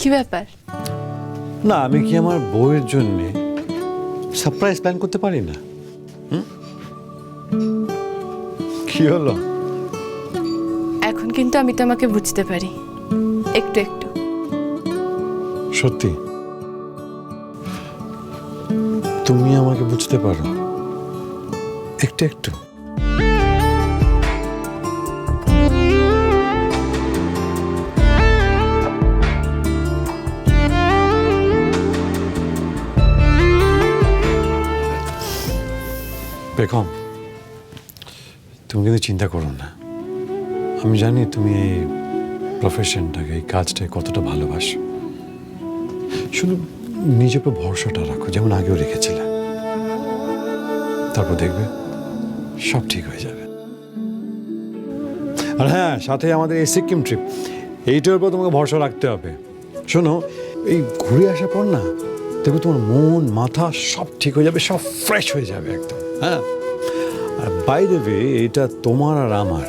কি ব্যাপার? না, আমি কি আমার বউয়ের জন্য সারপ্রাইজ প্ল্যান করতে পারি না? কি হলো? এখন কিন্তু আমি তোমাকে বুঝতে পারি, একটু একটু। সত্যি তুমি আমাকে বুঝতে পারো একটু একটু? বেগম, তুমি কিন্তু চিন্তা করো না। আমি জানি তুমি এই প্রফেশনটাকে, এই কাজটাকে কতটা ভালোবাসো। শুধু নিজের উপর ভরসাটা রাখো, যেমন আগেও রেখেছিলে। তারপর দেখবে সব ঠিক হয়ে যাবে। আর হ্যাঁ, সাথে আমাদের এই সিকিম ট্রিপ, এইটার উপর তোমাকে ভরসা রাখতে হবে। শোনো, এই ঘুরে আসার পর না দেখো তোমার মন মাথা সব ঠিক হয়ে যাবে, সব ফ্রেশ হয়ে যাবে একদম। হ্যাঁ, আর বাই দ্য ওয়ে, এটা তোমার আর আমার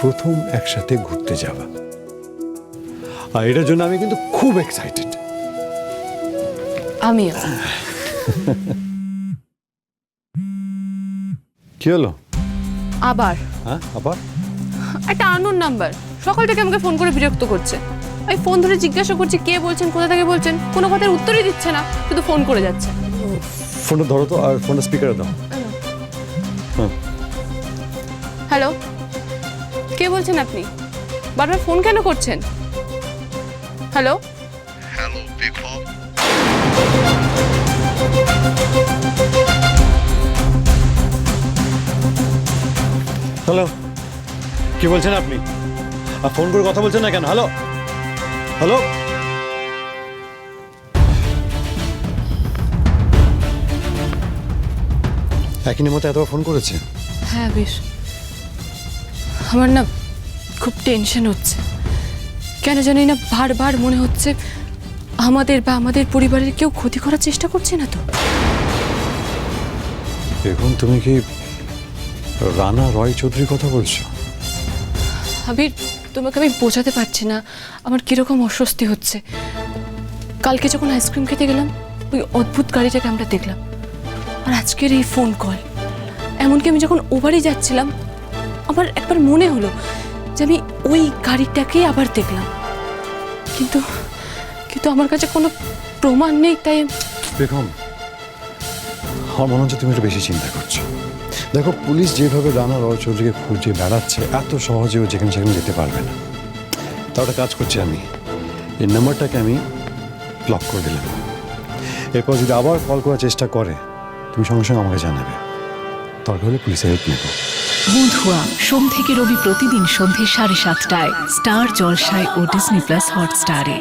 প্রথম একসাথে ঘুরতে যাওয়া, আর এটার জন্য আমি কিন্তু খুব এক্সাইটেড। আমিও। কি হলো আবার? হ্যাঁ, আবার একটা আননোন নাম্বার সকাল থেকে আমাকে ফোন করে বিরক্ত করছে। আমি ফোন ধরে জিজ্ঞাসা করছি কে বলছেন, কোথা থেকে বলছেন, কোনো কথার উত্তরই দিচ্ছে না, শুধু ফোন করে যাচ্ছে। ফোনটা ধরো তো, আর ফোনটা স্পিকারে দাও। হ্যালো, কে বলছেন আপনি? বারবার ফোন কেন করছেন? হ্যালো হ্যালো বেগম, হ্যালো, কি বলছেন আপনি? আর ফোন করে কথা বলছেন না কেন? হ্যালো হ্যালো, একই মতো এতবার ফোন করেছে? হ্যাঁ বেশ। আমার না খুব টেনশন হচ্ছে, কেন জানি না বারবার মনে হচ্ছে আমাদের বা আমাদের পরিবারের কেউ ক্ষতি করার চেষ্টা করছে না তো? এখন তুমি কি রানা রয় চৌধুরীর কথা বলছো? আবির, তোমাকে আমি বোঝাতে পারছি না আমার কিরকম অস্বস্তি হচ্ছে। কালকে যখন আইসক্রিম খেতে গেলাম, ওই অদ্ভুত গাড়িটাকে আমরা দেখলাম, আর আজকের এই ফোন কল। এমনকি আমি যখন ওভারে যাচ্ছিলাম, আমার একবার মনে হলো যে আমি ওই গাড়িটাকেই আবার দেখলাম, কিন্তু কিন্তু আমার কাছে কোনো প্রমাণ নেই। তাই বেগম, আমার মনে হচ্ছে তুমি একটু বেশি চিন্তা করছো। দেখো, পুলিশ যেভাবে রানা রয় চৌধুরীকে খুঁজে বেড়াচ্ছে, এত সহজেও যেখানে সেখানে যেতে পারবে না। তা ওটা কাজ করছি আমি, এই নাম্বারটাকে আমি ব্লক করে দিলাম। এরপর যদি আবার কল করার চেষ্টা করে, তুমি সঙ্গে সঙ্গে আমাকে জানাবে, দরকার হলে পুলিশের হেল্প নেব। বন্ধুয়া সোম থেকে রবি প্রতিদিন সন্ধ্যে 7:30টায় স্টার জলসায় ও ডিজনি প্লাস হটস্টারে।